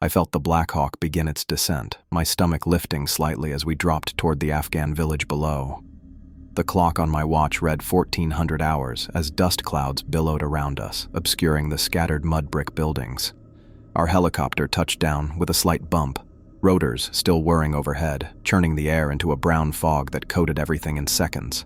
I felt the Black Hawk begin its descent, my stomach lifting slightly as we dropped toward the Afghan village below. The clock on my watch read 1400 hours as dust clouds billowed around us, obscuring the scattered mud brick buildings. Our helicopter touched down with a slight bump, rotors still whirring overhead, churning the air into a brown fog that coated everything in seconds.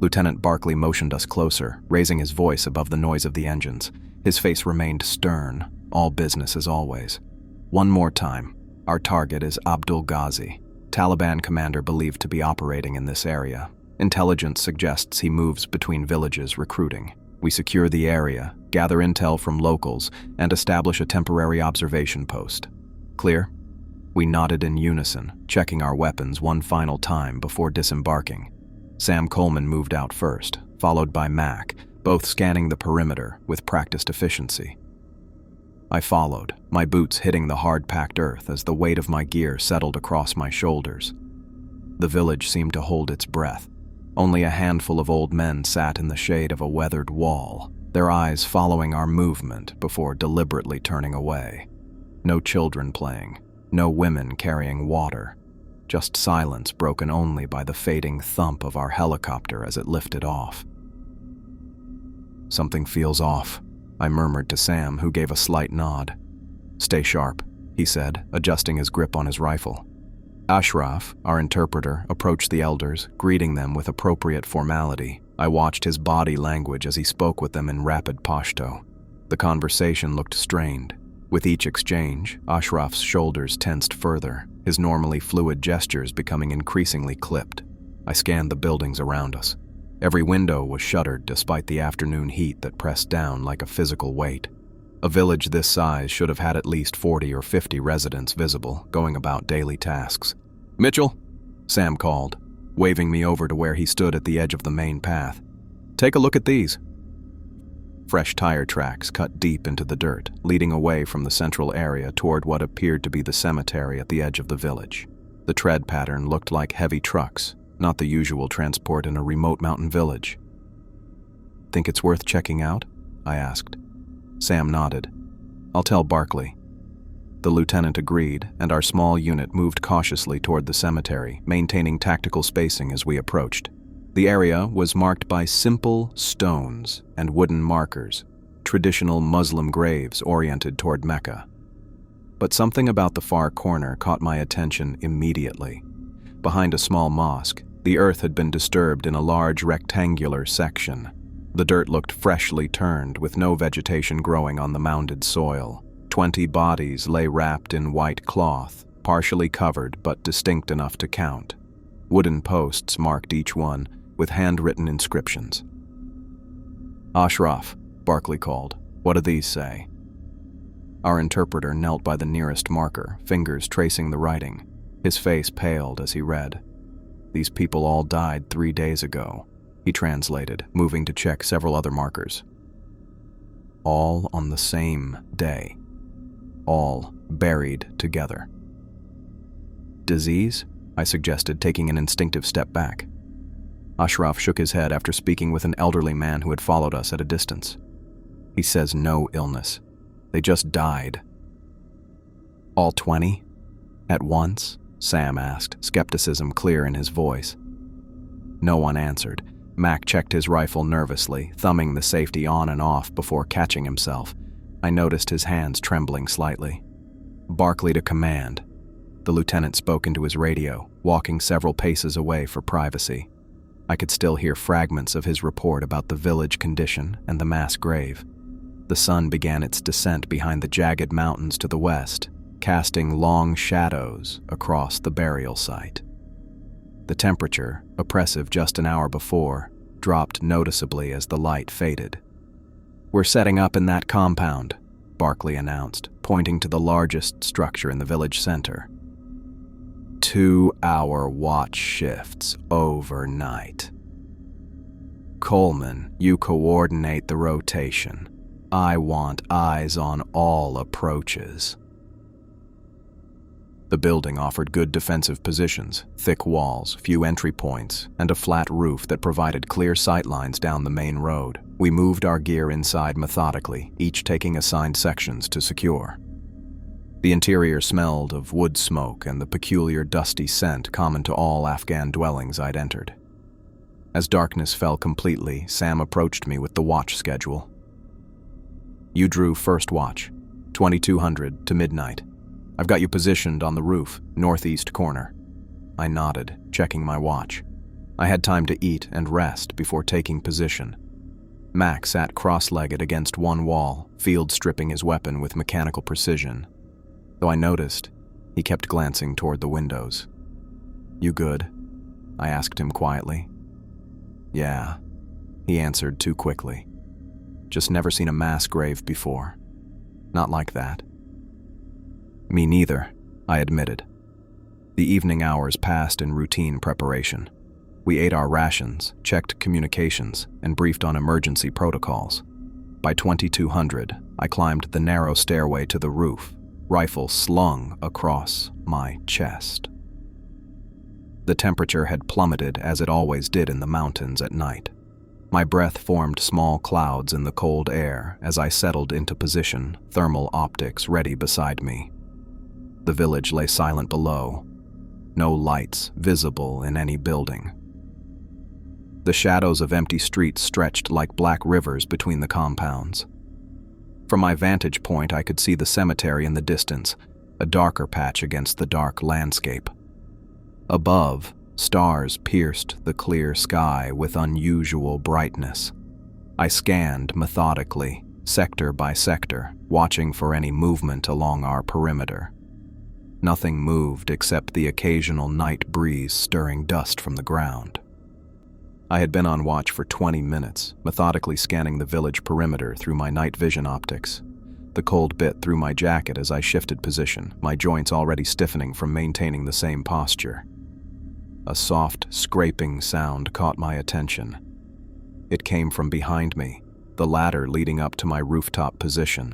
Lieutenant Barkley motioned us closer, raising his voice above the noise of the engines. His face remained stern, all business as always. One more time. Our target is Abdul Ghazi, Taliban commander believed to be operating in this area. Intelligence suggests he moves between villages recruiting. We secure the area, gather intel from locals, and establish a temporary observation post. Clear? We nodded in unison, checking our weapons one final time before disembarking. Sam Coleman moved out first, followed by Mac, both scanning the perimeter with practiced efficiency. I followed, my boots hitting the hard-packed earth as the weight of my gear settled across my shoulders. The village seemed to hold its breath. Only a handful of old men sat in the shade of a weathered wall, their eyes following our movement before deliberately turning away. No children playing, no women carrying water, just silence broken only by the fading thump of our helicopter as it lifted off. "Something feels off," I murmured to Sam, who gave a slight nod. "Stay sharp," he said, adjusting his grip on his rifle. Ashraf, our interpreter, approached the elders, greeting them with appropriate formality. I watched his body language as he spoke with them in rapid Pashto. The conversation looked strained. With each exchange, Ashraf's shoulders tensed further, his normally fluid gestures becoming increasingly clipped. I scanned the buildings around us. Every window was shuttered despite the afternoon heat that pressed down like a physical weight. A village this size should have had at least 40 or 50 residents visible, going about daily tasks. "Mitchell," Sam called, waving me over to where he stood at the edge of the main path. "Take a look at these." Fresh tire tracks cut deep into the dirt, leading away from the central area toward what appeared to be the cemetery at the edge of the village. The tread pattern looked like heavy trucks, not the usual transport in a remote mountain village. "Think it's worth checking out?" I asked. Sam nodded. "I'll tell Barkley." The lieutenant agreed, and our small unit moved cautiously toward the cemetery, maintaining tactical spacing as we approached. The area was marked by simple stones and wooden markers, traditional Muslim graves oriented toward Mecca. But something about the far corner caught my attention immediately. Behind a small mosque, the earth had been disturbed in a large rectangular section. The dirt looked freshly turned, with no vegetation growing on the mounded soil. 20 bodies lay wrapped in white cloth, partially covered but distinct enough to count. Wooden posts marked each one, with handwritten inscriptions. "Ashraf," Barkley called. "What do these say?" Our interpreter knelt by the nearest marker, fingers tracing the writing. His face paled as he read. "These people all died 3 days ago," he translated, moving to check several other markers. "All on the same day. All buried together." "Disease?" I suggested, taking an instinctive step back. Ashraf shook his head after speaking with an elderly man who had followed us at a distance. "He says no illness. They just died." "All 20? At once?" Sam asked, skepticism clear in his voice. No one answered. Mac checked his rifle nervously, thumbing the safety on and off before catching himself. I noticed his hands trembling slightly. "Barkley to command." The lieutenant spoke into his radio, walking several paces away for privacy. I could still hear fragments of his report about the village condition and the mass grave. The sun began its descent behind the jagged mountains to the west, casting long shadows across the burial site. The temperature, oppressive just an hour before, dropped noticeably as the light faded. "We're setting up in that compound," Barkley announced, pointing to the largest structure in the village center. 2-hour watch shifts overnight. "Coleman, you coordinate the rotation. I want eyes on all approaches." The building offered good defensive positions, thick walls, few entry points, and a flat roof that provided clear sight lines down the main road. We moved our gear inside methodically, each taking assigned sections to secure. The interior smelled of wood smoke and the peculiar dusty scent common to all Afghan dwellings I'd entered. As darkness fell completely, Sam approached me with the watch schedule. "You drew first watch, 2200 to midnight. I've got you positioned on the roof, northeast corner." I nodded, checking my watch. I had time to eat and rest before taking position. Mac sat cross-legged against one wall, field-stripping his weapon with mechanical precision. Though I noticed, he kept glancing toward the windows. "You good?" I asked him quietly. "Yeah," he answered too quickly. "Just never seen a mass grave before. Not like that." "Me neither," I admitted. The evening hours passed in routine preparation. We ate our rations, checked communications, and briefed on emergency protocols. By 2200, I climbed the narrow stairway to the roof, rifle slung across my chest. The temperature had plummeted as it always did in the mountains at night. My breath formed small clouds in the cold air as I settled into position, thermal optics ready beside me. The village lay silent below, no lights visible in any building. The shadows of empty streets stretched like black rivers between the compounds. From my vantage point, I could see the cemetery in the distance, a darker patch against the dark landscape. Above, stars pierced the clear sky with unusual brightness. I scanned methodically, sector by sector, watching for any movement along our perimeter. Nothing moved except the occasional night breeze stirring dust from the ground. I had been on watch for 20 minutes, methodically scanning the village perimeter through my night vision optics. The cold bit through my jacket as I shifted position, my joints already stiffening from maintaining the same posture. A soft, scraping sound caught my attention. It came from behind me, the ladder leading up to my rooftop position.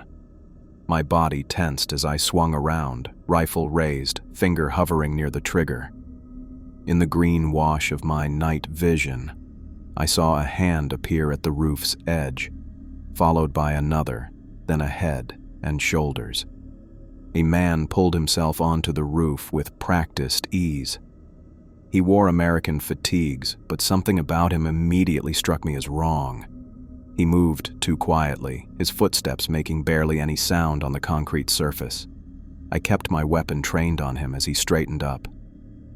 My body tensed as I swung around, rifle raised, finger hovering near the trigger. In the green wash of my night vision, I saw a hand appear at the roof's edge, followed by another, then a head and shoulders. A man pulled himself onto the roof with practiced ease. He wore American fatigues, but something about him immediately struck me as wrong. He moved too quietly, his footsteps making barely any sound on the concrete surface. I kept my weapon trained on him as he straightened up.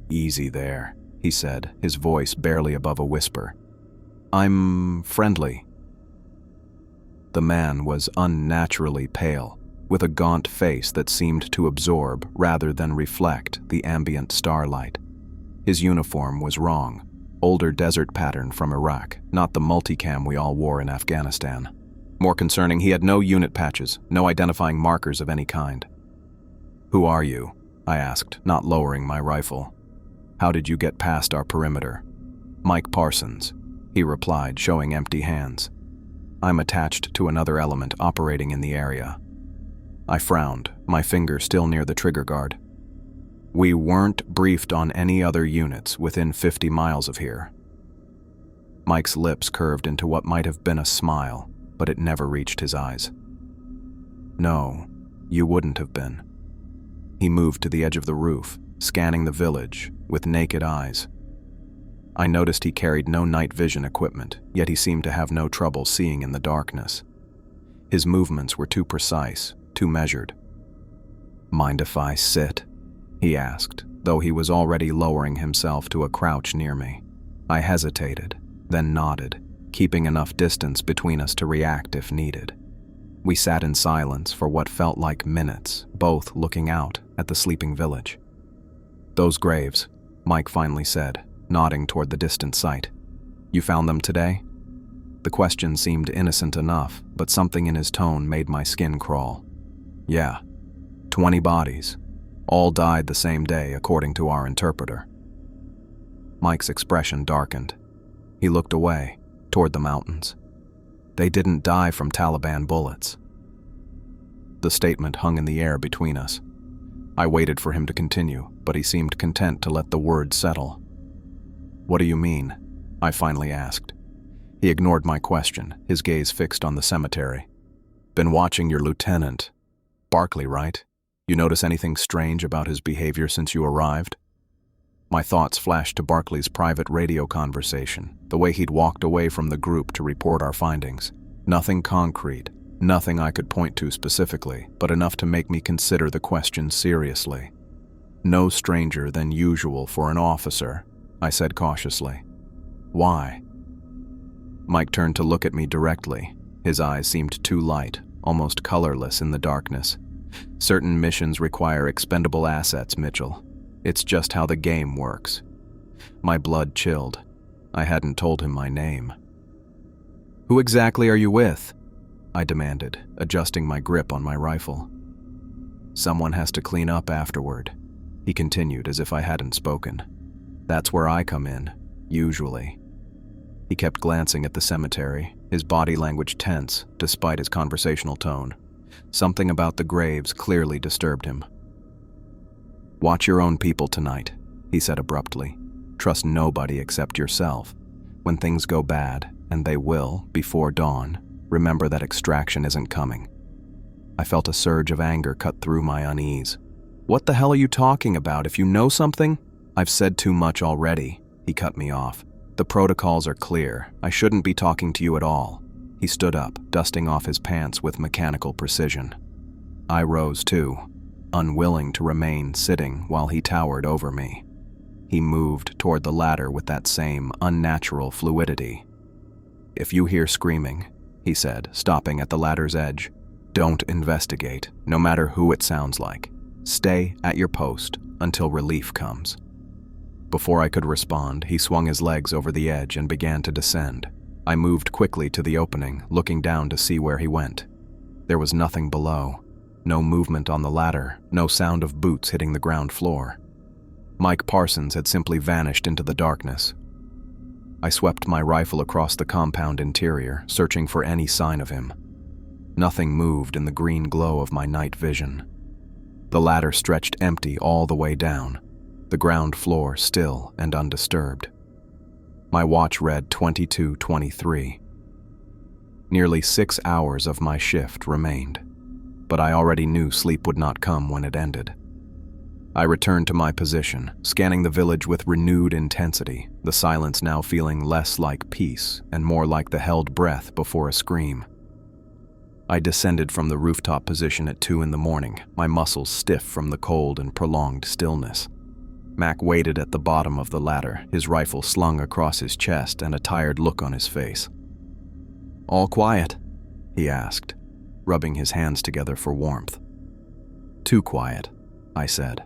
"Easy there," he said, his voice barely above a whisper. "I'm friendly." The man was unnaturally pale, with a gaunt face that seemed to absorb rather than reflect the ambient starlight. His uniform was wrong, older desert pattern from Iraq, not the multicam we all wore in Afghanistan. More concerning, he had no unit patches, no identifying markers of any kind. "Who are you?" I asked, not lowering my rifle. "How did you get past our perimeter?" "Mike Parsons," he replied, showing empty hands. "I'm attached to another element operating in the area." I frowned, my finger still near the trigger guard. "We weren't briefed on any other units within 50 miles of here." Mike's lips curved into what might have been a smile, but it never reached his eyes. "No, you wouldn't have been." He moved to the edge of the roof, scanning the village with naked eyes. I noticed he carried no night vision equipment, yet he seemed to have no trouble seeing in the darkness. His movements were too precise, too measured. "Mind if I sit?" he asked, though he was already lowering himself to a crouch near me. I hesitated, then nodded, keeping enough distance between us to react if needed. We sat in silence for what felt like minutes, both looking out at the sleeping village. "Those graves," Mike finally said, nodding toward the distant site. "You found them today?" The question seemed innocent enough, but something in his tone made my skin crawl. "Yeah, 20 bodies. All died the same day, according to our interpreter." Mike's expression darkened. He looked away, toward the mountains. "They didn't die from Taliban bullets." The statement hung in the air between us. I waited for him to continue, but he seemed content to let the words settle. "What do you mean?" I finally asked. He ignored my question, his gaze fixed on the cemetery. "Been watching your lieutenant. Barkley, right? You notice anything strange about his behavior since you arrived? My thoughts flashed to Barclay's private radio conversation, the way he'd walked away from the group to report our findings. Nothing concrete, nothing I could point to specifically, but enough to make me consider the question seriously. No stranger than usual for an officer, I said cautiously. Why? Mike turned to look at me directly. His eyes seemed too light, almost colorless in the darkness. Certain missions require expendable assets, Mitchell. It's just how the game works. My blood chilled. I hadn't told him my name. Who exactly are you with? I demanded, adjusting my grip on my rifle. Someone has to clean up afterward, he continued as if I hadn't spoken. That's where I come in, usually. He kept glancing at the cemetery, his body language tense despite his conversational tone. Something about the graves clearly disturbed him. Watch your own people tonight, he said abruptly. Trust nobody except yourself. When things go bad, and they will, before dawn, remember that extraction isn't coming. I felt a surge of anger cut through my unease. What the hell are you talking about? If you know something? I've said too much already, he cut me off. The protocols are clear. I shouldn't be talking to you at all. He stood up, dusting off his pants with mechanical precision. I rose too, unwilling to remain sitting while he towered over me. He moved toward the ladder with that same unnatural fluidity. If you hear screaming, he said, stopping at the ladder's edge, don't investigate, no matter who it sounds like. Stay at your post until relief comes. Before I could respond, he swung his legs over the edge and began to descend. I moved quickly to the opening, looking down to see where he went. There was nothing below. No movement on the ladder, no sound of boots hitting the ground floor. Mike Parsons had simply vanished into the darkness. I swept my rifle across the compound interior, searching for any sign of him. Nothing moved in the green glow of my night vision. The ladder stretched empty all the way down, the ground floor still and undisturbed. My watch read 22:23. Nearly 6 hours of my shift remained, but I already knew sleep would not come when it ended. I returned to my position, scanning the village with renewed intensity, the silence now feeling less like peace and more like the held breath before a scream. I descended from the rooftop position at 2 a.m, my muscles stiff from the cold and prolonged stillness. Mac waited at the bottom of the ladder, his rifle slung across his chest and a tired look on his face. All quiet? He asked, rubbing his hands together for warmth. Too quiet, I said.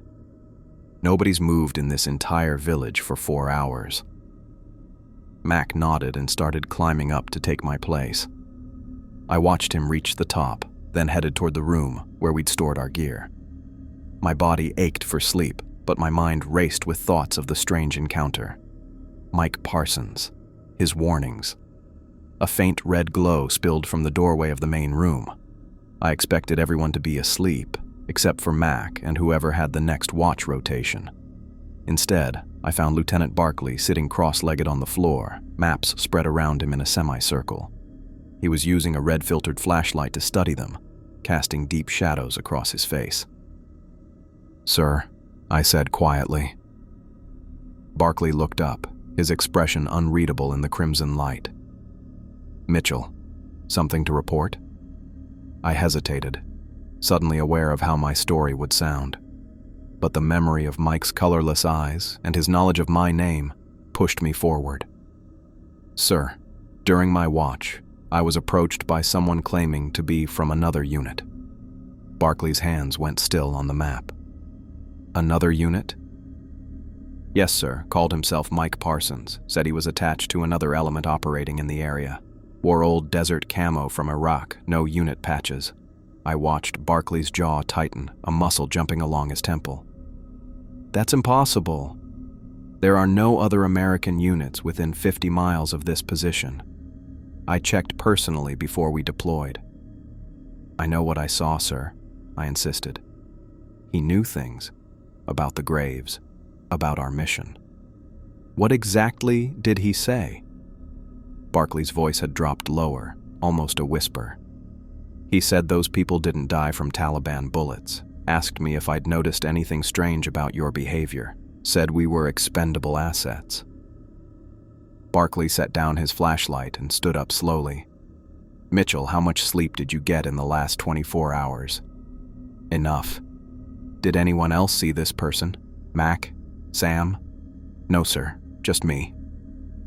Nobody's moved in this entire village for 4 hours. Mac nodded and started climbing up to take my place. I watched him reach the top, then headed toward the room where we'd stored our gear. My body ached for sleep, but my mind raced with thoughts of the strange encounter. Mike Parsons, his warnings. A faint red glow spilled from the doorway of the main room. I expected everyone to be asleep, except for Mac and whoever had the next watch rotation. Instead, I found Lieutenant Barclay sitting cross-legged on the floor, maps spread around him in a semicircle. He was using a red-filtered flashlight to study them, casting deep shadows across his face. Sir, I said quietly. Barclay looked up, his expression unreadable in the crimson light. Mitchell, something to report? I hesitated, suddenly aware of how my story would sound. But the memory of Mike's colorless eyes and his knowledge of my name pushed me forward. Sir, during my watch, I was approached by someone claiming to be from another unit. Barclay's hands went still on the map. Another unit? Yes, sir, called himself Mike Parsons, said he was attached to another element operating in the area. Wore old desert camo from Iraq, no unit patches. I watched Barclay's jaw tighten, a muscle jumping along his temple. That's impossible. There are no other American units within 50 miles of this position. I checked personally before we deployed. I know what I saw, sir, I insisted. He knew things about the graves, about our mission. What exactly did he say? Barclay's voice had dropped lower, almost a whisper. He said those people didn't die from Taliban bullets. Asked me if I'd noticed anything strange about your behavior. Said we were expendable assets. Barkley set down his flashlight and stood up slowly. Mitchell, how much sleep did you get in the last 24 hours? Enough. Did anyone else see this person? Mac? Sam? No, sir. Just me.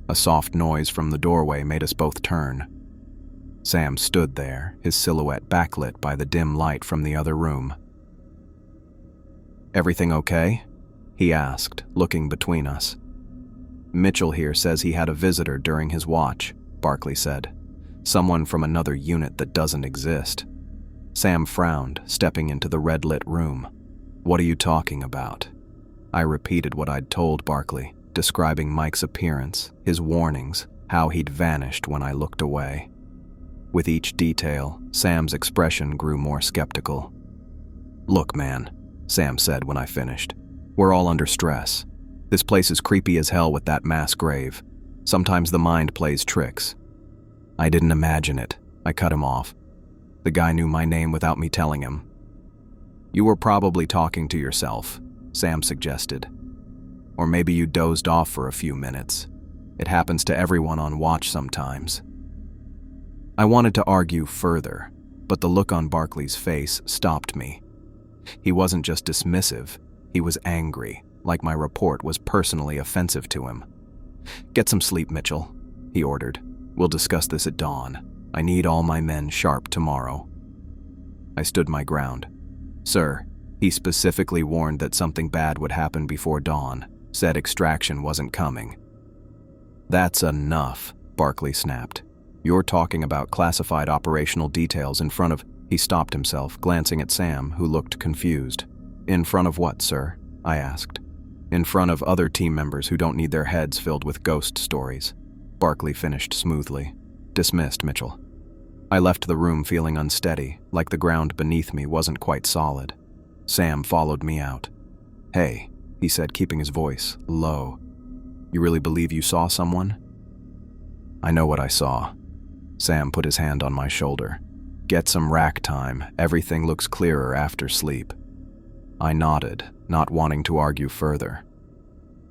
A soft noise from the doorway made us both turn. Sam stood there, his silhouette backlit by the dim light from the other room. Everything okay? He asked, looking between us. Mitchell here says he had a visitor during his watch, Barkley said. Someone from another unit that doesn't exist. Sam frowned, stepping into the red-lit room. What are you talking about? I repeated what I'd told Barkley, describing Mike's appearance, his warnings, how he'd vanished when I looked away. With each detail, Sam's expression grew more skeptical. Look, man, Sam said when I finished. We're all under stress. This place is creepy as hell with that mass grave. Sometimes the mind plays tricks. I didn't imagine it. I cut him off. The guy knew my name without me telling him. You were probably talking to yourself, Sam suggested. Or maybe you dozed off for a few minutes. It happens to everyone on watch sometimes. I wanted to argue further, but the look on Barkley's face stopped me. He wasn't just dismissive, he was angry, like my report was personally offensive to him. Get some sleep, Mitchell, he ordered. We'll discuss this at dawn. I need all my men sharp tomorrow. I stood my ground. Sir, he specifically warned that something bad would happen before dawn, said extraction wasn't coming. That's enough, Barkley snapped. You're talking about classified operational details in front of... He stopped himself, glancing at Sam, who looked confused. In front of what, sir? I asked. In front of other team members who don't need their heads filled with ghost stories. Barkley finished smoothly. Dismissed, Mitchell. I left the room feeling unsteady, like the ground beneath me wasn't quite solid. Sam followed me out. Hey, he said, keeping his voice low. You really believe you saw someone? I know what I saw. Sam put his hand on my shoulder. Get some rack time. Everything looks clearer after sleep. I nodded, not wanting to argue further.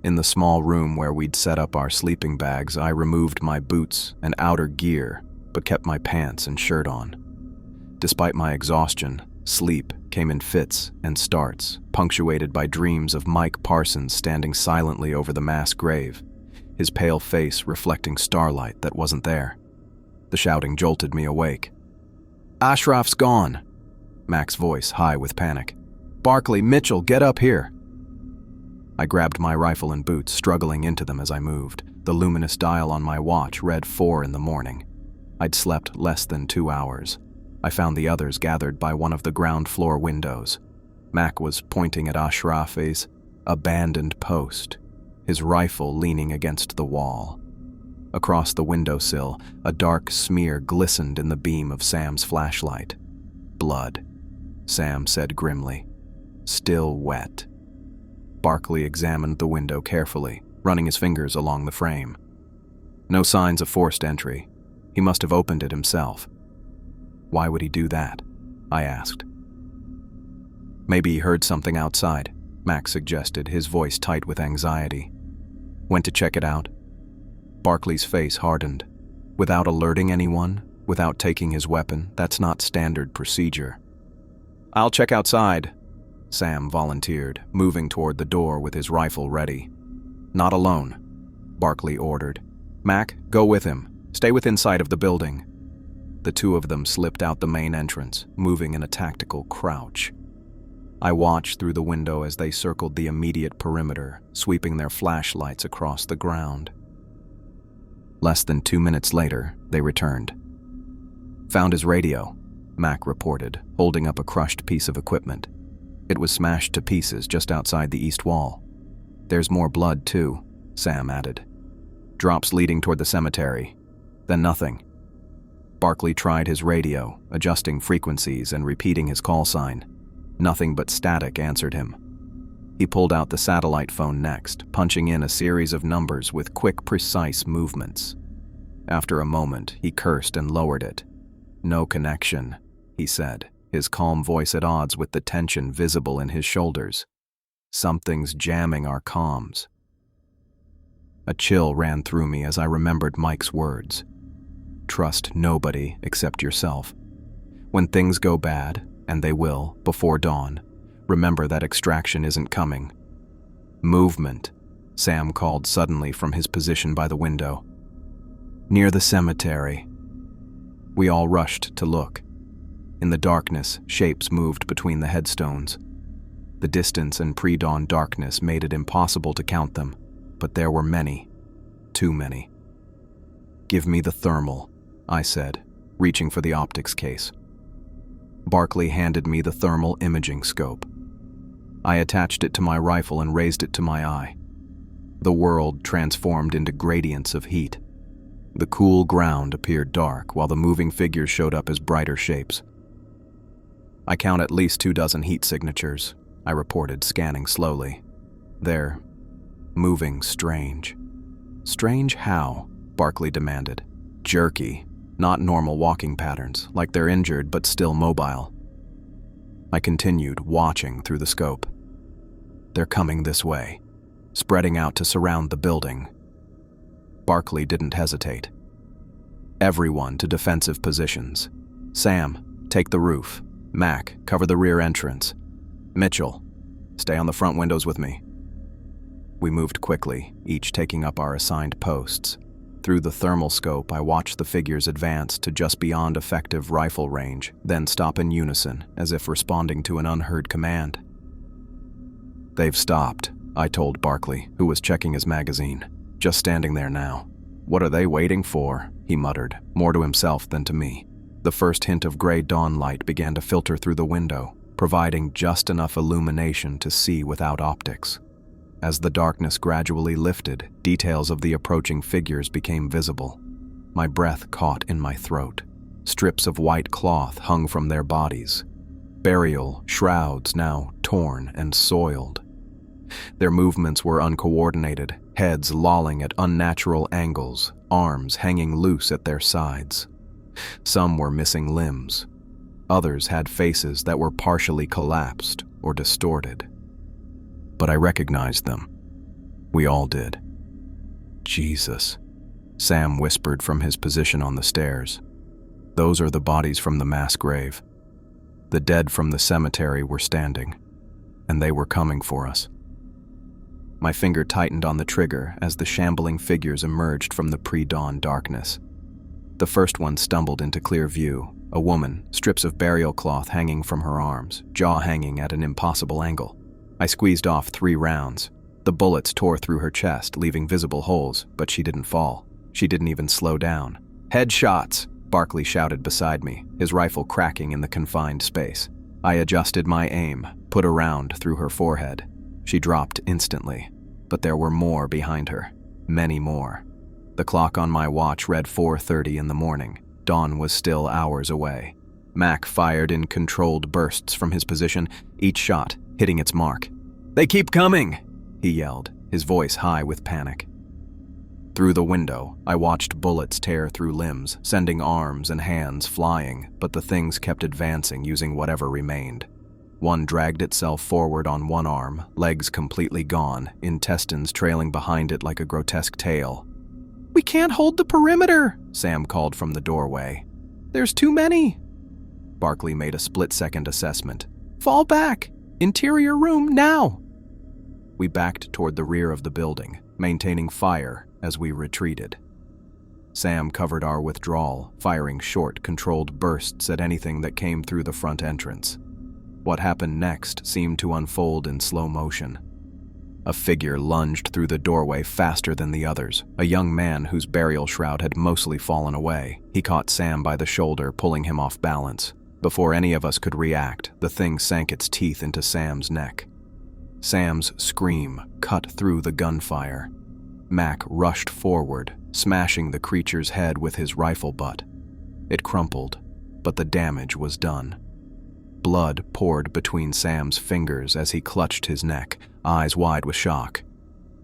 In the small room where we'd set up our sleeping bags, I removed my boots and outer gear, but kept my pants and shirt on. Despite my exhaustion, sleep came in fits and starts, punctuated by dreams of Mike Parsons standing silently over the mass grave, his pale face reflecting starlight that wasn't there. The shouting jolted me awake. Ashraf's gone, Mac's voice high with panic. Barkley, Mitchell, get up here. I grabbed my rifle and boots, struggling into them as I moved. The luminous dial on my watch read 4 in the morning. I'd slept less than 2 hours. I found the others gathered by one of the ground floor windows. Mac was pointing at Ashraf's abandoned post, his rifle leaning against the wall. Across the windowsill, a dark smear glistened in the beam of Sam's flashlight. Blood, Sam said grimly. Still wet. Barkley examined the window carefully, running his fingers along the frame. No signs of forced entry. He must have opened it himself. Why would he do that? I asked. Maybe he heard something outside, Mac suggested, his voice tight with anxiety. Went to check it out. Barkley's face hardened. Without alerting anyone, without taking his weapon, that's not standard procedure. I'll check outside, Sam volunteered, moving toward the door with his rifle ready. Not alone, Barkley ordered. Mac, go with him. Stay within sight of the building. The two of them slipped out the main entrance, moving in a tactical crouch. I watched through the window as they circled the immediate perimeter, sweeping their flashlights across the ground. Less than 2 minutes later, they returned. Found his radio, Mac reported, holding up a crushed piece of equipment. It was smashed to pieces just outside the east wall. There's more blood, too, Sam added. Drops leading toward the cemetery. Then nothing. Barkley tried his radio, adjusting frequencies and repeating his call sign. Nothing but static answered him. He pulled out the satellite phone next, punching in a series of numbers with quick, precise movements. After a moment, he cursed and lowered it. No connection, he said. his calm voice at odds with the tension visible in his shoulders. "Something's jamming our comms." A chill ran through me as I remembered Mike's words. Trust nobody except yourself. When things go bad, and they will, before dawn, remember that extraction isn't coming. "Movement," Sam called suddenly from his position by the window. "Near the cemetery." We all rushed to look. In the darkness, shapes moved between the headstones. The distance and pre-dawn darkness made it impossible to count them, but there were many, too many. "Give me the thermal," I said, reaching for the optics case. Barkley handed me the thermal imaging scope. I attached it to my rifle and raised it to my eye. The world transformed into gradients of heat. The cool ground appeared dark, while the moving figures showed up as brighter shapes. "I count at least 24 heat signatures," I reported, scanning slowly. "They're moving strange." "Strange how?" Barkley demanded. "Jerky, not normal walking patterns, like they're injured but still mobile." I continued, watching through the scope. "They're coming this way, spreading out to surround the building." Barkley didn't hesitate. "Everyone to defensive positions. Sam, take the roof. Mac, cover the rear entrance. Mitchell, stay on the front windows with me." We moved quickly, each taking up our assigned posts. Through the thermal scope, I watched the figures advance to just beyond effective rifle range, then stop in unison, as if responding to an unheard command. "They've stopped," I told Barkley, who was checking his magazine. "Just standing there now." "What are they waiting for?" he muttered, more to himself than to me. The first hint of gray dawn light began to filter through the window, providing just enough illumination to see without optics. As the darkness gradually lifted, details of the approaching figures became visible. My breath caught in my throat. Strips of white cloth hung from their bodies. Burial shrouds now torn and soiled. Their movements were uncoordinated, heads lolling at unnatural angles, arms hanging loose at their sides. Some were missing limbs. Others had faces that were partially collapsed or distorted. But I recognized them. We all did. "Jesus," Sam whispered from his position on the stairs. "Those are the bodies from the mass grave. The dead from the cemetery were standing, and they were coming for us." My finger tightened on the trigger as the shambling figures emerged from the pre-dawn darkness. The first one stumbled into clear view, a woman, strips of burial cloth hanging from her arms, jaw hanging at an impossible angle. I squeezed off 3 rounds. The bullets tore through her chest, leaving visible holes, but she didn't fall. She didn't even slow down. "Headshots!" Barkley shouted beside me, his rifle cracking in the confined space. I adjusted my aim, put a round through her forehead. She dropped instantly, but there were more behind her. Many more. The clock on my watch read 4:30 in the morning. Dawn was still hours away. Mac fired in controlled bursts from his position, each shot hitting its mark. "They keep coming!" he yelled, his voice high with panic. Through the window, I watched bullets tear through limbs, sending arms and hands flying, but the things kept advancing using whatever remained. One dragged itself forward on one arm, legs completely gone, intestines trailing behind it like a grotesque tail. "We can't hold the perimeter," Sam called from the doorway. "There's too many." Barkley made a split-second assessment. "Fall back! Interior room, now!" We backed toward the rear of the building, maintaining fire as we retreated. Sam covered our withdrawal, firing short, controlled bursts at anything that came through the front entrance. What happened next seemed to unfold in slow motion. A figure lunged through the doorway faster than the others, a young man whose burial shroud had mostly fallen away. He caught Sam by the shoulder, pulling him off balance. Before any of us could react, the thing sank its teeth into Sam's neck. Sam's scream cut through the gunfire. Mac rushed forward, smashing the creature's head with his rifle butt. It crumpled, but the damage was done. Blood poured between Sam's fingers as he clutched his neck, eyes wide with shock.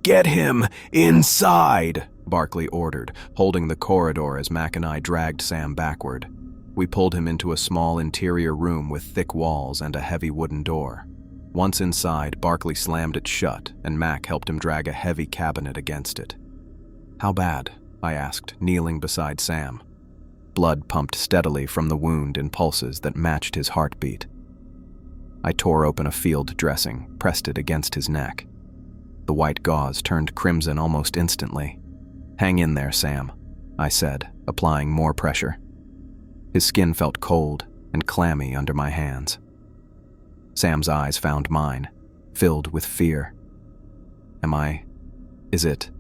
"Get him inside!" Barkley ordered, holding the corridor as Mac and I dragged Sam backward. We pulled him into a small interior room with thick walls and a heavy wooden door. Once inside, Barkley slammed it shut, and Mac helped him drag a heavy cabinet against it. "How bad?" I asked, kneeling beside Sam. Blood pumped steadily from the wound in pulses that matched his heartbeat. I tore open a field dressing, pressed it against his neck. The white gauze turned crimson almost instantly. "Hang in there, Sam," I said, applying more pressure. His skin felt cold and clammy under my hands. Sam's eyes found mine, filled with fear. Is it?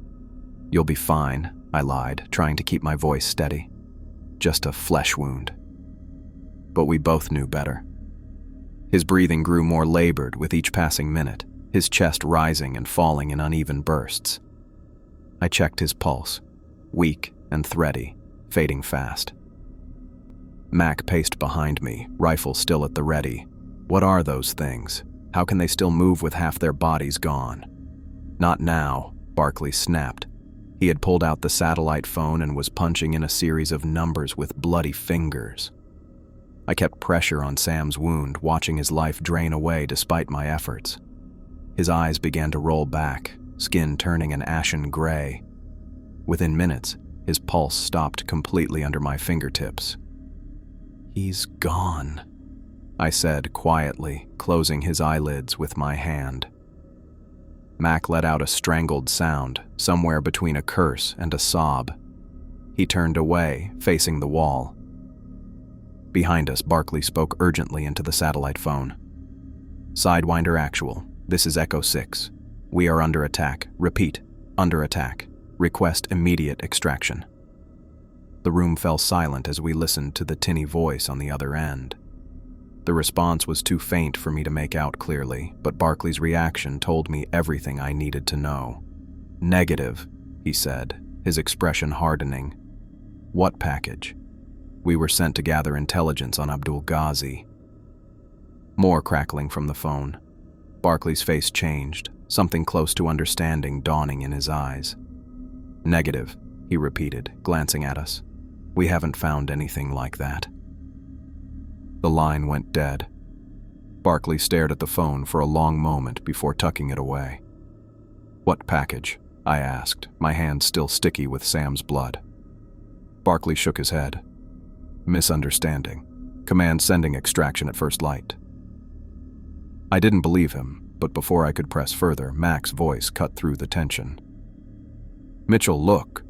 "You'll be fine," I lied, trying to keep my voice steady. "Just a flesh wound." But we both knew better. His breathing grew more labored with each passing minute, his chest rising and falling in uneven bursts. I checked his pulse, weak and thready, fading fast. Mac paced behind me, rifle still at the ready. "What are those things? How can they still move with half their bodies gone?" "Not now," Barkley snapped. He had pulled out the satellite phone and was punching in a series of numbers with bloody fingers. I kept pressure on Sam's wound, watching his life drain away despite my efforts. His eyes began to roll back, skin turning an ashen gray. Within minutes, his pulse stopped completely under my fingertips. "He's gone," I said quietly, closing his eyelids with my hand. Mac let out a strangled sound, somewhere between a curse and a sob. He turned away, facing the wall. Behind us, Barkley spoke urgently into the satellite phone. "Sidewinder Actual, this is Echo 6. We are under attack. Repeat, under attack. Request immediate extraction." The room fell silent as we listened to the tinny voice on the other end. The response was too faint for me to make out clearly, but Barkley's reaction told me everything I needed to know. "Negative," he said, his expression hardening. "What package?" "We were sent to gather intelligence on Abdul Ghazi." More crackling from the phone. Barkley's face changed, something close to understanding dawning in his eyes. "Negative," he repeated, glancing at us. "We haven't found anything like that." The line went dead. Barkley stared at the phone for a long moment before tucking it away. "What package?" I asked, my hand still sticky with Sam's blood. Barkley shook his head. "Misunderstanding. Command sending extraction at first light." I didn't believe him, but before I could press further, Mac's voice cut through the tension. "Mitchell, look."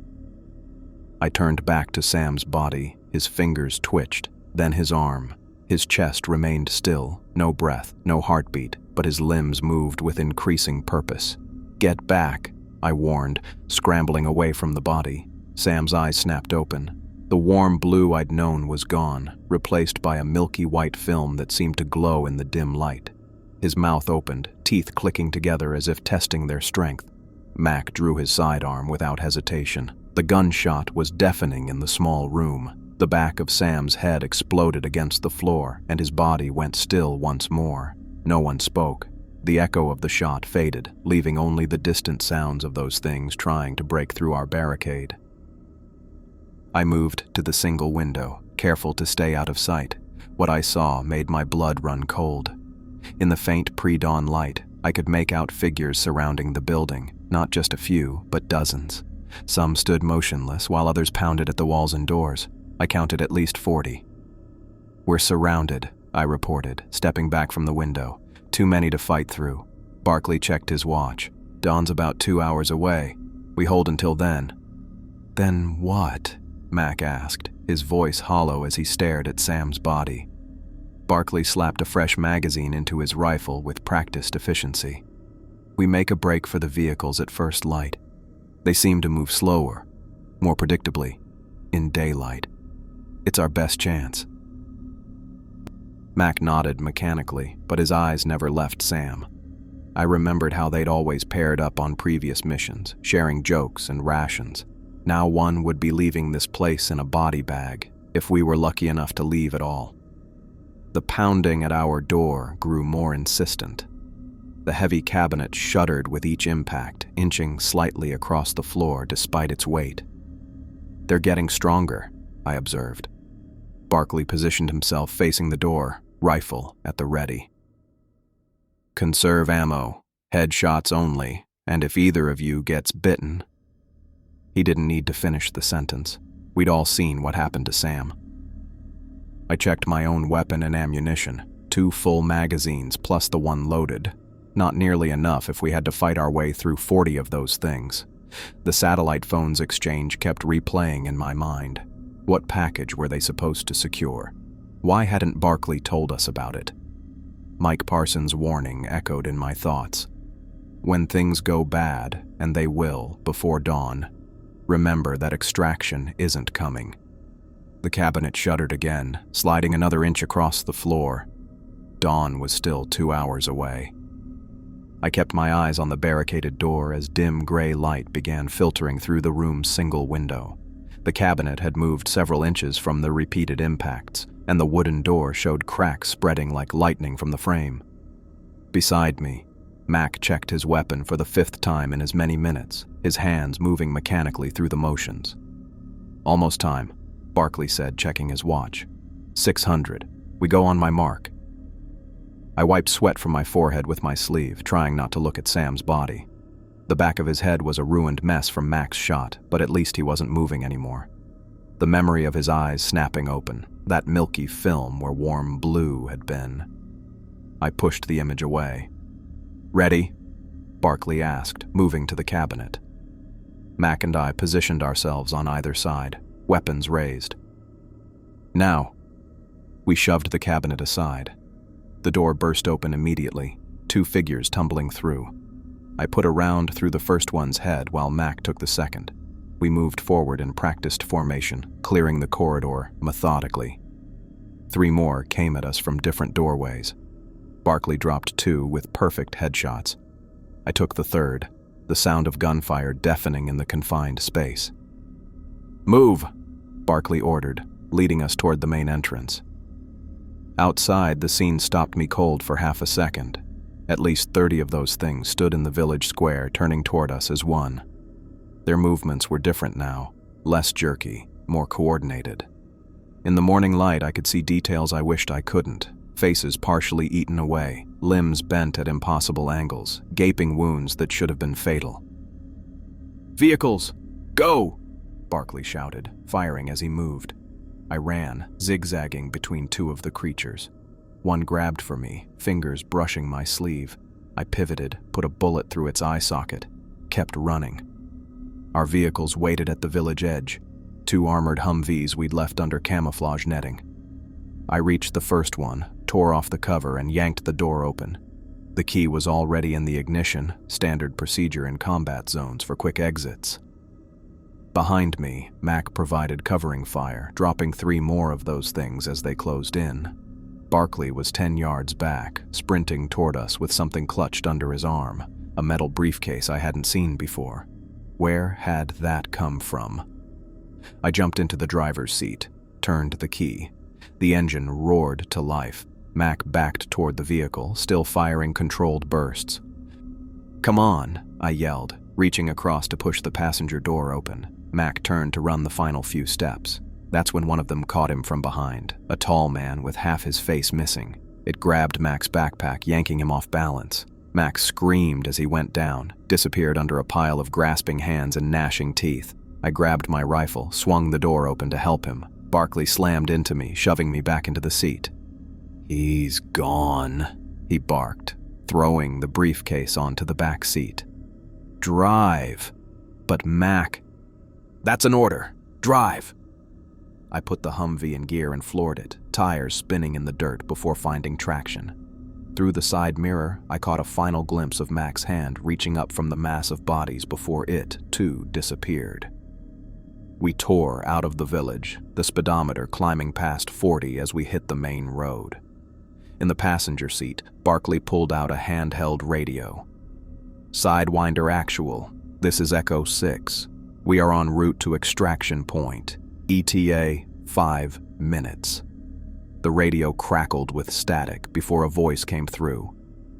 I turned back to Sam's body, his fingers twitched, then his arm. His chest remained still, no breath, no heartbeat, but his limbs moved with increasing purpose. "Get back," I warned, scrambling away from the body. Sam's eyes snapped open. The warm blue I'd known was gone, replaced by a milky white film that seemed to glow in the dim light. His mouth opened, teeth clicking together as if testing their strength. Mac drew his sidearm without hesitation. The gunshot was deafening in the small room. The back of Sam's head exploded against the floor, and his body went still once more. No one spoke. The echo of the shot faded, leaving only the distant sounds of those things trying to break through our barricade. I moved to the single window, careful to stay out of sight. What I saw made my blood run cold. In the faint pre-dawn light, I could make out figures surrounding the building, not just a few, but dozens. Some stood motionless, while others pounded at the walls and doors. I counted at least 40. "We're surrounded," I reported, stepping back from the window. "Too many to fight through." Barkley checked his watch. "Dawn's about 2 hours away. We hold until then." "Then what?" Mac asked, his voice hollow as he stared at Sam's body. Barkley slapped a fresh magazine into his rifle with practiced efficiency. "We make a break for the vehicles at first light. They seem to move slower, more predictably, in daylight. It's our best chance." Mac nodded mechanically, but his eyes never left Sam. I remembered how they'd always paired up on previous missions, sharing jokes and rations. Now one would be leaving this place in a body bag, if we were lucky enough to leave at all. The pounding at our door grew more insistent. The heavy cabinet shuddered with each impact, inching slightly across the floor despite its weight. "They're getting stronger," I observed. Barkley positioned himself facing the door, rifle at the ready. "Conserve ammo, headshots only, and if either of you gets bitten..." He didn't need to finish the sentence. We'd all seen what happened to Sam. I checked my own weapon and ammunition, 2 full magazines plus the one loaded. Not nearly enough if we had to fight our way through 40 of those things. The satellite phones exchange kept replaying in my mind. What package were they supposed to secure? Why hadn't Barkley told us about it? Mike Parsons' warning echoed in my thoughts. When things go bad, and they will before dawn, remember that extraction isn't coming. The cabinet shuddered again, sliding another inch across the floor. Dawn was still 2 hours away. I kept my eyes on the barricaded door as dim gray light began filtering through the room's single window. The cabinet had moved several inches from the repeated impacts, and the wooden door showed cracks spreading like lightning from the frame. Beside me, Mac checked his weapon for the 5th time in as many minutes, his hands moving mechanically through the motions. "Almost time," Barkley said, checking his watch. 600. We go on my mark." I wiped sweat from my forehead with my sleeve, trying not to look at Sam's body. The back of his head was a ruined mess from Mac's shot, but at least he wasn't moving anymore. The memory of his eyes snapping open, that milky film where warm blue had been. I pushed the image away. "Ready?" Barkley asked, moving to the cabinet. Mac and I positioned ourselves on either side, weapons raised. "Now." We shoved the cabinet aside. The door burst open immediately, 2 figures tumbling through. I put a round through the first one's head while Mac took the second. We moved forward in practiced formation, clearing the corridor methodically. 3 more came at us from different doorways. Barkley dropped 2 with perfect headshots. I took the third, the sound of gunfire deafening in the confined space. "Move," Barkley ordered, leading us toward the main entrance. Outside, the scene stopped me cold for half a second. At least 30 of those things stood in the village square, turning toward us as one. Their movements were different now, less jerky, more coordinated. In the morning light, I could see details I wished I couldn't. Faces partially eaten away, limbs bent at impossible angles, gaping wounds that should have been fatal. "Vehicles! Go!" Barkley shouted, firing as he moved. I ran, zigzagging between 2 of the creatures. One grabbed for me, fingers brushing my sleeve. I pivoted, put a bullet through its eye socket, kept running. Our vehicles waited at the village edge, 2 armored Humvees we'd left under camouflage netting. I reached the first one, tore off the cover, and yanked the door open. The key was already in the ignition, standard procedure in combat zones for quick exits. Behind me, Mac provided covering fire, dropping 3 more of those things as they closed in. Barkley was 10 yards back, sprinting toward us with something clutched under his arm, a metal briefcase I hadn't seen before. Where had that come from? I jumped into the driver's seat, turned the key. The engine roared to life. Mac backed toward the vehicle, still firing controlled bursts. "Come on," I yelled, reaching across to push the passenger door open. Mac turned to run the final few steps. That's when one of them caught him from behind, a tall man with half his face missing. It grabbed Mac's backpack, yanking him off balance. Mac screamed as he went down, disappeared under a pile of grasping hands and gnashing teeth. I grabbed my rifle, swung the door open to help him. Barkley slammed into me, shoving me back into the seat. "He's gone," he barked, throwing the briefcase onto the back seat. "Drive." But Mac... "That's an order. Drive." I put the Humvee in gear and floored it, tires spinning in the dirt before finding traction. Through the side mirror, I caught a final glimpse of Mac's hand reaching up from the mass of bodies before it, too, disappeared. We tore out of the village, the speedometer climbing past 40 as we hit the main road. In the passenger seat, Barkley pulled out a handheld radio. "Sidewinder Actual, this is Echo 6. We are en route to extraction point. ETA 5 minutes. The radio crackled with static before a voice came through.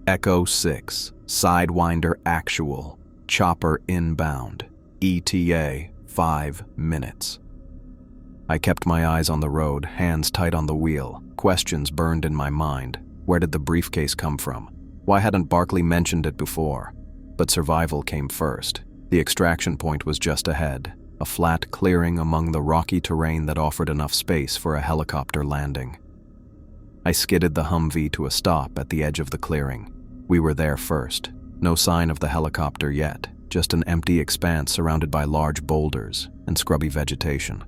"Echo 6, Sidewinder Actual, chopper inbound. ETA 5 minutes. I kept my eyes on the road, hands tight on the wheel. Questions burned in my mind. Where did the briefcase come from? Why hadn't Barkley mentioned it before? But survival came first. The extraction point was just ahead, a flat clearing among the rocky terrain that offered enough space for a helicopter landing. I skidded the Humvee to a stop at the edge of the clearing. We were there first. No sign of the helicopter yet, just an empty expanse surrounded by large boulders and scrubby vegetation.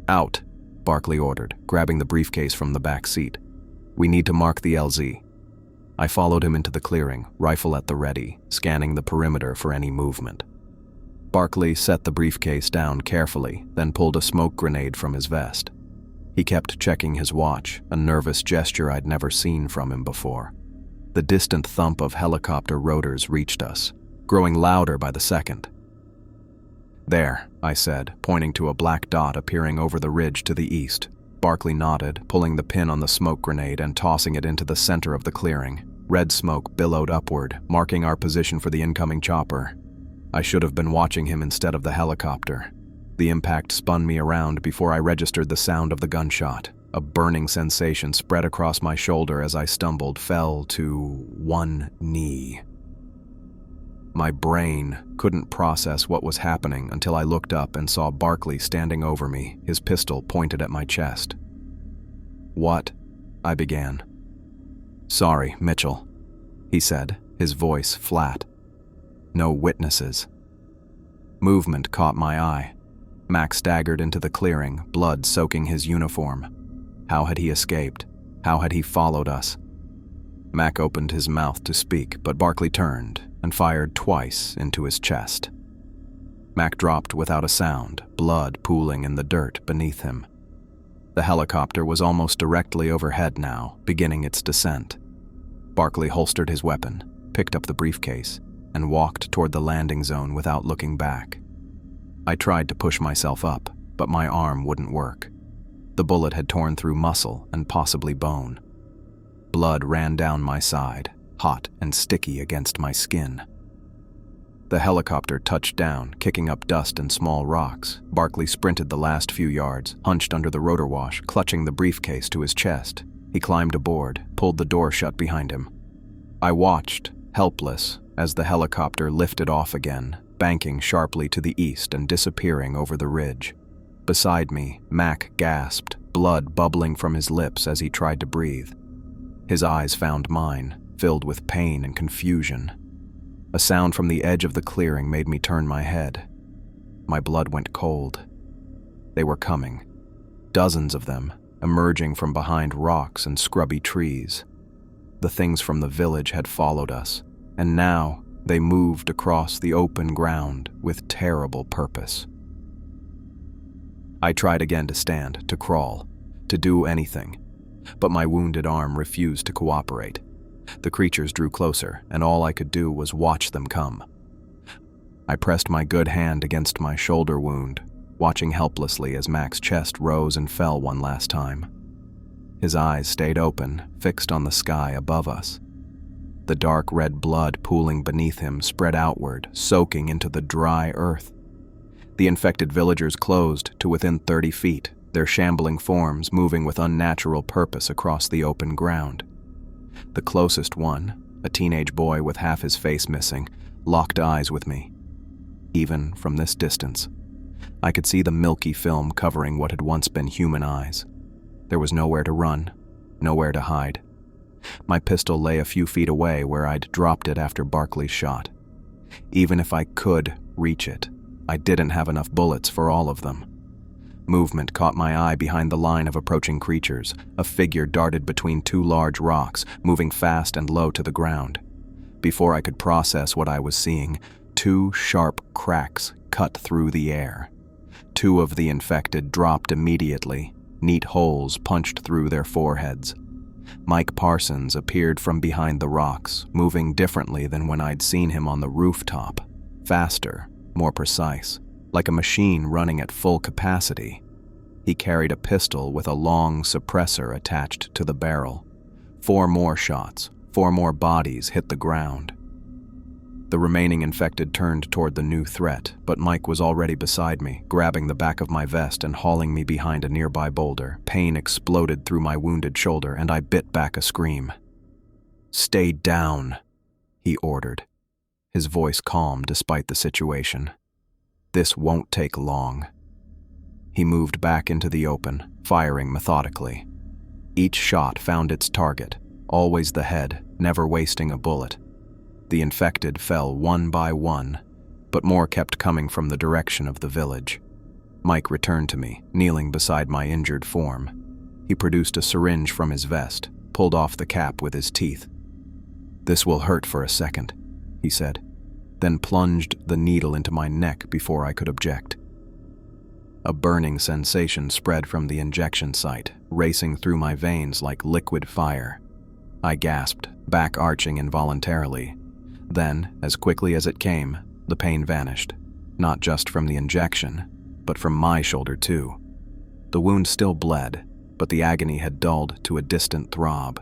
"Out," Barkley ordered, grabbing the briefcase from the back seat. "We need to mark the LZ." I followed him into the clearing, rifle at the ready, scanning the perimeter for any movement. Barkley set the briefcase down carefully, then pulled a smoke grenade from his vest. He kept checking his watch, a nervous gesture I'd never seen from him before. The distant thump of helicopter rotors reached us, growing louder by the second. "There," I said, pointing to a black dot appearing over the ridge to the east. Barkley nodded, pulling the pin on the smoke grenade and tossing it into the center of the clearing. Red smoke billowed upward, marking our position for the incoming chopper. I should have been watching him instead of the helicopter. The impact spun me around before I registered the sound of the gunshot. A burning sensation spread across my shoulder as I stumbled, fell to one knee. My brain couldn't process what was happening until I looked up and saw Barkley standing over me, his pistol pointed at my chest. "What?" I began. "Sorry, Mitchell," he said, his voice flat. "No witnesses." Movement caught my eye. Mac staggered into the clearing, blood soaking his uniform. How had he escaped? How had he followed us? Mac opened his mouth to speak, but Barkley turned and fired twice into his chest. Mac dropped without a sound, blood pooling in the dirt beneath him. The helicopter was almost directly overhead now, beginning its descent. Barkley holstered his weapon, picked up the briefcase, and walked toward the landing zone without looking back. I tried to push myself up, but my arm wouldn't work. The bullet had torn through muscle and possibly bone. Blood ran down my side, hot and sticky against my skin. The helicopter touched down, kicking up dust and small rocks. Barkley sprinted the last few yards, hunched under the rotor wash, clutching the briefcase to his chest. He climbed aboard, pulled the door shut behind him. I watched, helpless, as the helicopter lifted off again, banking sharply to the east and disappearing over the ridge. Beside me, Mac gasped, blood bubbling from his lips as he tried to breathe. His eyes found mine, filled with pain and confusion. A sound from the edge of the clearing made me turn my head. My blood went cold. They were coming. Dozens of them, emerging from behind rocks and scrubby trees. The things from the village had followed us, and now they moved across the open ground with terrible purpose. I tried again to stand, to crawl, to do anything, but my wounded arm refused to cooperate. The creatures drew closer, and all I could do was watch them come. I pressed my good hand against my shoulder wound, watching helplessly as Mac's chest rose and fell one last time. His eyes stayed open, fixed on the sky above us. The dark red blood pooling beneath him spread outward, soaking into the dry earth. The infected villagers closed to within 30 feet, their shambling forms moving with unnatural purpose across the open ground. The closest one, a teenage boy with half his face missing, locked eyes with me. Even from this distance, I could see the milky film covering what had once been human eyes. There was nowhere to run, nowhere to hide. My pistol lay a few feet away where I'd dropped it after Barkley's shot. Even if I could reach it, I didn't have enough bullets for all of them. Movement caught my eye behind the line of approaching creatures. A figure darted between two large rocks, moving fast and low to the ground. Before I could process what I was seeing, two sharp cracks cut through the air. Two of the infected dropped immediately, neat holes punched through their foreheads. Mike Parsons appeared from behind the rocks, moving differently than when I'd seen him on the rooftop. Faster, more precise, like a machine running at full capacity. He carried a pistol with a long suppressor attached to the barrel. 4 more shots, 4 more bodies hit the ground. The remaining infected turned toward the new threat, but Mike was already beside me, grabbing the back of my vest and hauling me behind a nearby boulder. Pain exploded through my wounded shoulder, and I bit back a scream. "Stay down," he ordered, his voice calm despite the situation. "This won't take long." He moved back into the open, firing methodically. Each shot found its target, always the head, never wasting a bullet. The infected fell one by one, but more kept coming from the direction of the village. Mike returned to me, kneeling beside my injured form. He produced a syringe from his vest, pulled off the cap with his teeth. "This will hurt for a second," he said, then plunged the needle into my neck before I could object. A burning sensation spread from the injection site, racing through my veins like liquid fire. I gasped, back arching involuntarily. Then, as quickly as it came, the pain vanished, not just from the injection, but from my shoulder too. The wound still bled, but the agony had dulled to a distant throb.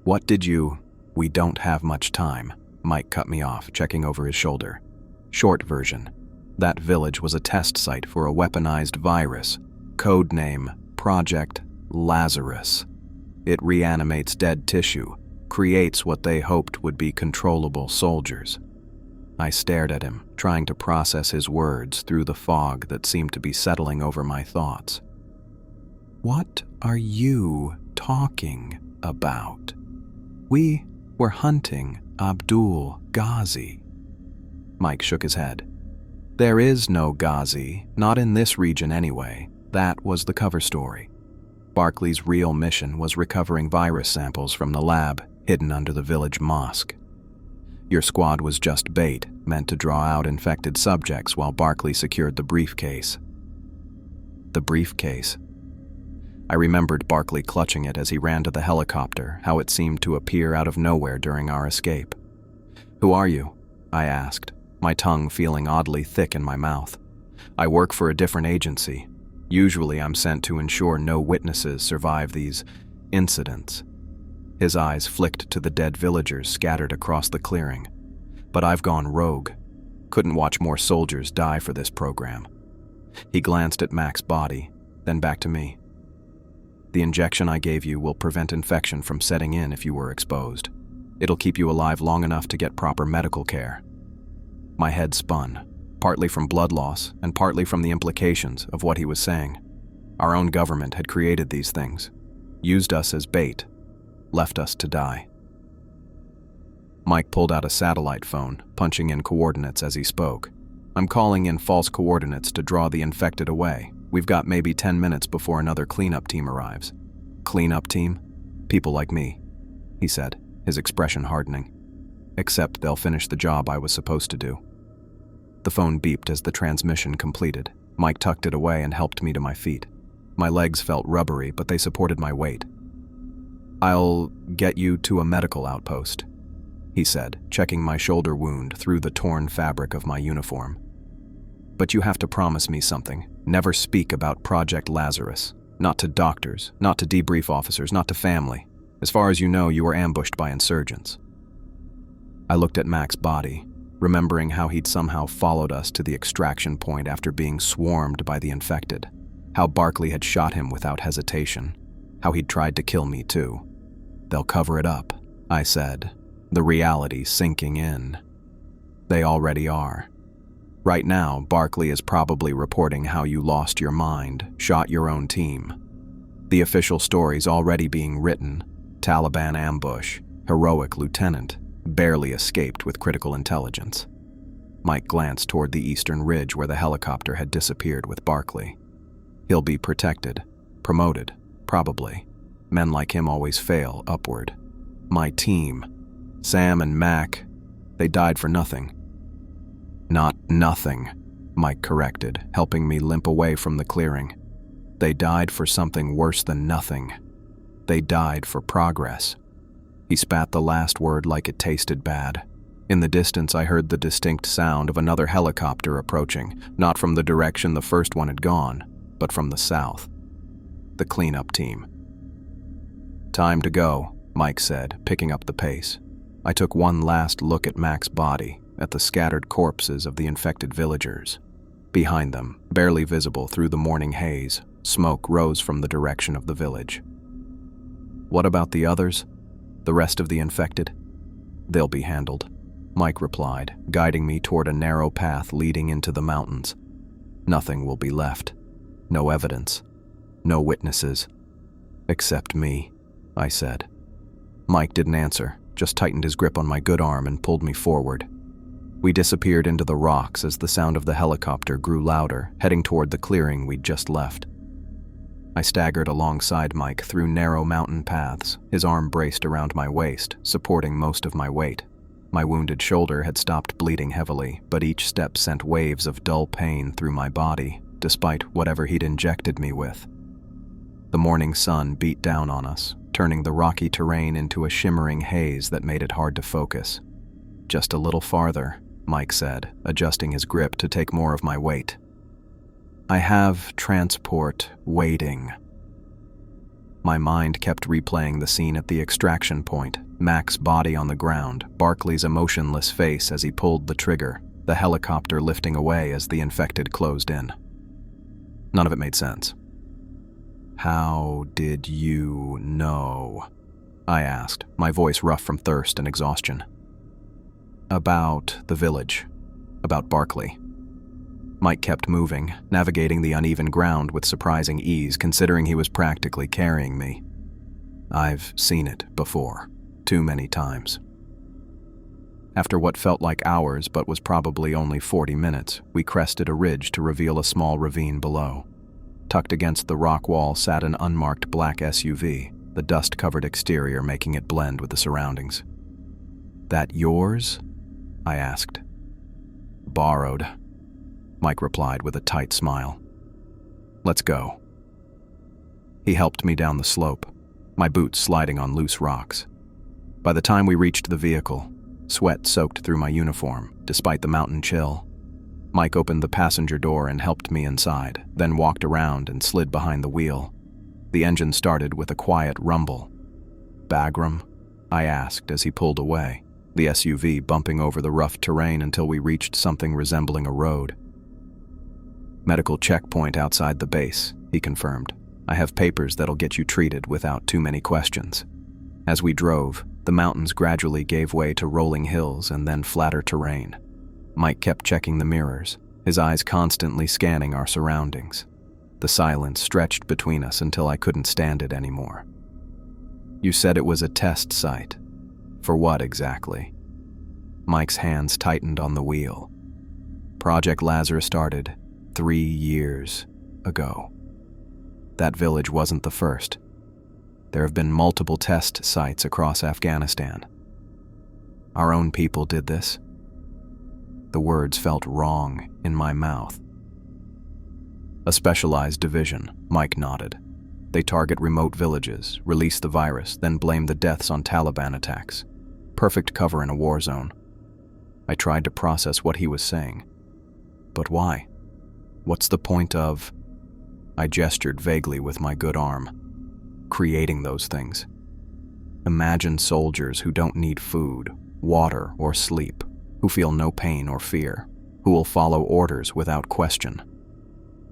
"What did you—" "We don't have much time," Mike cut me off, checking over his shoulder. Short version. That village was a test site for a weaponized virus, codename Project Lazarus. It reanimates dead tissue, creates what they hoped would be controllable soldiers. I stared at him, trying to process his words through the fog that seemed to be settling over my thoughts. "What are you talking about? We were hunting Abdul Ghazi." Mike shook his head. "There is no Ghazi, not in this region anyway. That was the cover story. Barkley's real mission was recovering virus samples from the lab hidden under the village mosque. Your squad was just bait, meant to draw out infected subjects while Barkley secured the briefcase." The briefcase. I remembered Barkley clutching it as he ran to the helicopter, how it seemed to appear out of nowhere during our escape. "Who are you?" I asked, my tongue feeling oddly thick in my mouth. "I work for a different agency. Usually I'm sent to ensure no witnesses survive these incidents." His eyes flicked to the dead villagers scattered across the clearing. "But I've gone rogue. Couldn't watch more soldiers die for this program." He glanced at Mac's body, then back to me. "The injection I gave you will prevent infection from setting in if you were exposed. It'll keep you alive long enough to get proper medical care." My head spun, partly from blood loss and partly from the implications of what he was saying. Our own government had created these things, used us as bait, left us to die. Mike pulled out a satellite phone, punching in coordinates as he spoke. "I'm calling in false coordinates to draw the infected away. We've got maybe 10 minutes before another cleanup team arrives." "Cleanup team? People like me," he said, his expression hardening. "Except they'll finish the job I was supposed to do." The phone beeped as the transmission completed. Mike tucked it away and helped me to my feet. My legs felt rubbery, but they supported my weight. "I'll get you to a medical outpost," he said, checking my shoulder wound through the torn fabric of my uniform. "But you have to promise me something. Never speak about Project Lazarus. Not to doctors, not to debrief officers, not to family. As far as you know, you were ambushed by insurgents." I looked at Mac's body, remembering how he'd somehow followed us to the extraction point after being swarmed by the infected, how Barkley had shot him without hesitation, how he'd tried to kill me too. "They'll cover it up," I said, the reality sinking in. "They already are. Right now, Barkley is probably reporting how you lost your mind, shot your own team. The official story's already being written. Taliban ambush, heroic lieutenant, barely escaped with critical intelligence." Mike glanced toward the eastern ridge where the helicopter had disappeared with Barkley. "He'll be protected, promoted, probably. Men like him always fail upward. My team, Sam and Mac, they died for nothing." "Not nothing," Mike corrected, helping me limp away from the clearing. "They died for something worse than nothing. They died for progress." He spat the last word like it tasted bad. In the distance, I heard the distinct sound of another helicopter approaching, not from the direction the first one had gone, but from the south. The cleanup team. "Time to go," Mike said, picking up the pace. I took one last look at Mac's body, at the scattered corpses of the infected villagers. Behind them, barely visible through the morning haze, smoke rose from the direction of the village. "What about the others? The rest of the infected?" "They'll be handled," Mike replied, guiding me toward a narrow path leading into the mountains. "Nothing will be left. No evidence. No witnesses. Except me," I said. Mike didn't answer, just tightened his grip on my good arm and pulled me forward. We disappeared into the rocks as the sound of the helicopter grew louder, heading toward the clearing we'd just left. I staggered alongside Mike through narrow mountain paths, his arm braced around my waist, supporting most of my weight. My wounded shoulder had stopped bleeding heavily, but each step sent waves of dull pain through my body, despite whatever he'd injected me with. The morning sun beat down on us, turning the rocky terrain into a shimmering haze that made it hard to focus. "Just a little farther," Mike said, adjusting his grip to take more of my weight. "I have transport waiting." My mind kept replaying the scene at the extraction point, Mac's body on the ground, Barkley's emotionless face as he pulled the trigger, the helicopter lifting away as the infected closed in. None of it made sense. "How did you know?" I asked, my voice rough from thirst and exhaustion. "About the village. About Barkley." Mike kept moving, navigating the uneven ground with surprising ease, considering he was practically carrying me. "I've seen it before. Too many times." After what felt like hours but was probably only 40 minutes, we crested a ridge to reveal a small ravine below. Tucked against the rock wall sat an unmarked black SUV, the dust-covered exterior making it blend with the surroundings. "That yours?" I asked. "Borrowed," Mike replied with a tight smile. "Let's go." He helped me down the slope, my boots sliding on loose rocks. By the time we reached the vehicle, sweat soaked through my uniform, despite the mountain chill. Mike opened the passenger door and helped me inside, then walked around and slid behind the wheel. The engine started with a quiet rumble. "Bagram?" I asked as he pulled away, the SUV bumping over the rough terrain until we reached something resembling a road. "Medical checkpoint outside the base," he confirmed. "I have papers that'll get you treated without too many questions." As we drove, the mountains gradually gave way to rolling hills and then flatter terrain. Mike kept checking the mirrors, his eyes constantly scanning our surroundings. The silence stretched between us until I couldn't stand it anymore. "You said it was a test site. For what exactly?" Mike's hands tightened on the wheel. "Project Lazarus started 3 years ago. That village wasn't the first. There have been multiple test sites across Afghanistan. Our own people did this." The words felt wrong in my mouth. "A specialized division," Mike nodded. "They target remote villages, release the virus, then blame the deaths on Taliban attacks. Perfect cover in a war zone." I tried to process what he was saying. "But why? What's the point of—" I gestured vaguely with my good arm. "Creating those things. Imagine soldiers who don't need food, water, or sleep, who feel no pain or fear, who will follow orders without question."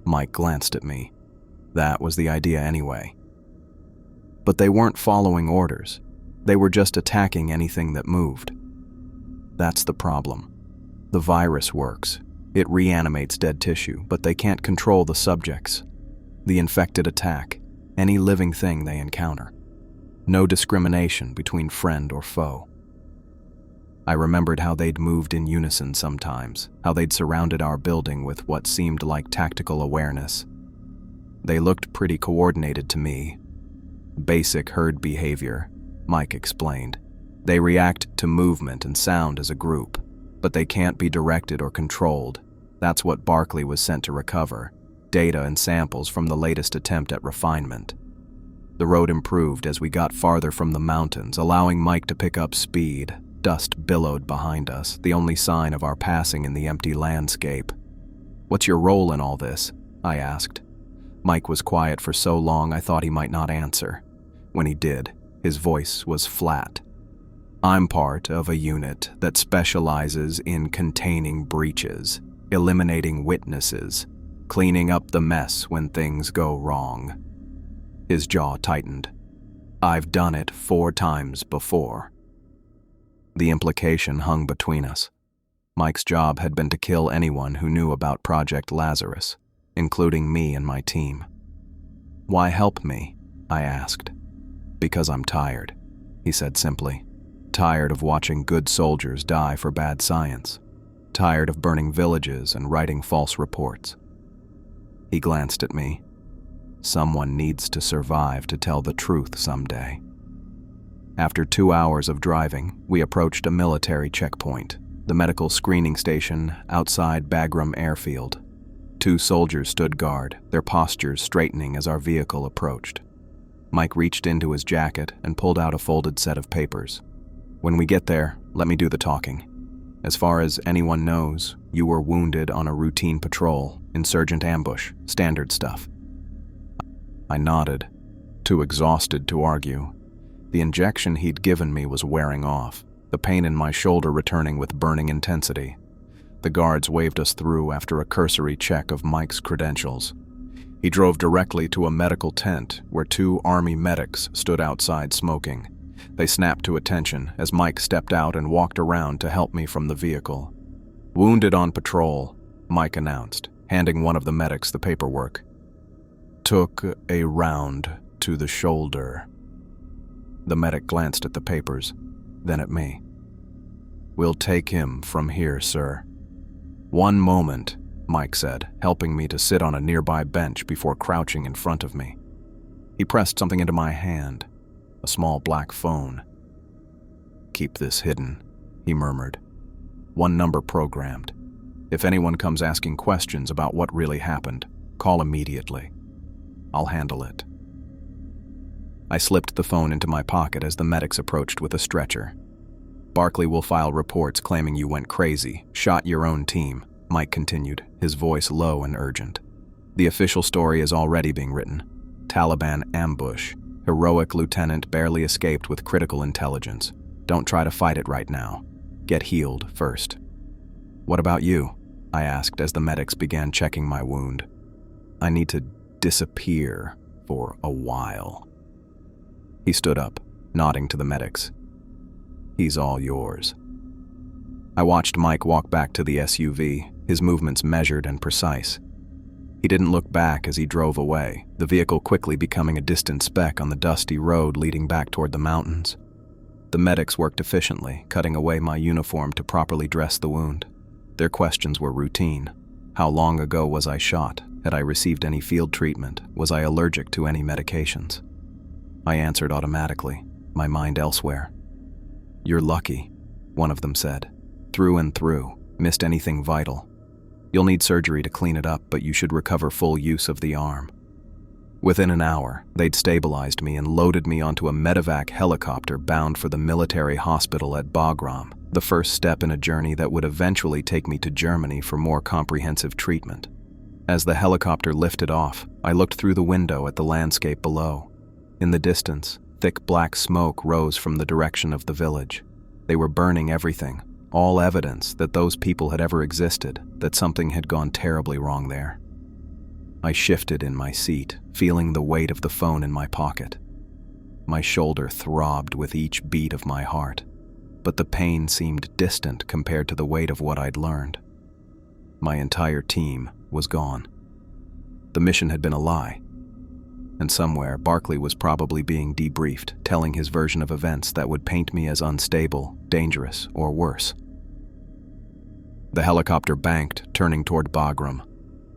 Mike glanced at me. That was the idea anyway. But they weren't following orders. They were just attacking anything that moved. That's the problem. The virus works. It reanimates dead tissue, but they can't control the subjects. The infected attack any living thing they encounter. No discrimination between friend or foe. I remembered how they'd moved in unison sometimes, how they'd surrounded our building with what seemed like tactical awareness. They looked pretty coordinated to me. "Basic herd behavior," Mike explained. "They react to movement and sound as a group, but they can't be directed or controlled. That's what Barkley was sent to recover, data and samples from the latest attempt at refinement." The road improved as we got farther from the mountains, allowing Mike to pick up speed. Dust billowed behind us, the only sign of our passing in the empty landscape. "What's your role in all this?" I asked. Mike was quiet for so long I thought he might not answer. When he did, his voice was flat. I'm part of a unit that specializes in containing breaches, eliminating witnesses, cleaning up the mess when things go wrong." His jaw tightened. "I've done it 4 times before." The implication hung between us. Mike's job had been to kill anyone who knew about Project Lazarus, including me and my team. "Why help me?" I asked. "Because I'm tired," he said simply. "Tired of watching good soldiers die for bad science. Tired of burning villages and writing false reports." He glanced at me. Someone needs to survive to tell the truth someday. After 2 hours of driving, we approached a military checkpoint, the medical screening station outside Bagram Airfield. 2 soldiers stood guard, their postures straightening as our vehicle approached. Mike reached into his jacket and pulled out a folded set of papers. "When we get there, let me do the talking. As far as anyone knows, you were wounded on a routine patrol, insurgent ambush, standard stuff." I nodded, too exhausted to argue. The injection he'd given me was wearing off, the pain in my shoulder returning with burning intensity. The guards waved us through after a cursory check of Mike's credentials. He drove directly to a medical tent where 2 Army medics stood outside smoking. They snapped to attention as Mike stepped out and walked around to help me from the vehicle. "Wounded on patrol," Mike announced, handing one of the medics the paperwork. "Took a round to the shoulder." The medic glanced at the papers, then at me. "We'll take him from here, sir." "One moment," Mike said, helping me to sit on a nearby bench before crouching in front of me. He pressed something into my hand, a small black phone. "Keep this hidden," he murmured. "1 number programmed. If anyone comes asking questions about what really happened, call immediately. I'll handle it." I slipped the phone into my pocket as the medics approached with a stretcher. "Barkley will file reports claiming you went crazy, shot your own team," Mike continued, his voice low and urgent. "The official story is already being written. Taliban ambush. Heroic lieutenant barely escaped with critical intelligence. Don't try to fight it right now. Get healed first." "What about you?" I asked as the medics began checking my wound. "I need to disappear for a while." He stood up, nodding to the medics. "He's all yours." I watched Mike walk back to the SUV, his movements measured and precise. He didn't look back as he drove away, the vehicle quickly becoming a distant speck on the dusty road leading back toward the mountains. The medics worked efficiently, cutting away my uniform to properly dress the wound. Their questions were routine. How long ago was I shot? Had I received any field treatment? Was I allergic to any medications? I answered automatically, my mind elsewhere. "You're lucky," one of them said. "Through and through. Missed anything vital. You'll need surgery to clean it up, but you should recover full use of the arm." Within an hour, they'd stabilized me and loaded me onto a medevac helicopter bound for the military hospital at Bagram, the first step in a journey that would eventually take me to Germany for more comprehensive treatment. As the helicopter lifted off, I looked through the window at the landscape below. In the distance, thick black smoke rose from the direction of the village. They were burning everything, all evidence that those people had ever existed, that something had gone terribly wrong there. I shifted in my seat, feeling the weight of the phone in my pocket. My shoulder throbbed with each beat of my heart, but the pain seemed distant compared to the weight of what I'd learned. My entire team was gone. The mission had been a lie, and somewhere Barkley was probably being debriefed, telling his version of events that would paint me as unstable, dangerous, or worse. The helicopter banked, turning toward Bagram.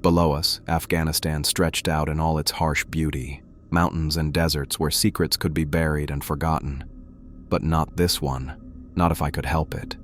Below us, Afghanistan stretched out in all its harsh beauty, mountains and deserts where secrets could be buried and forgotten. But not this one, not if I could help it.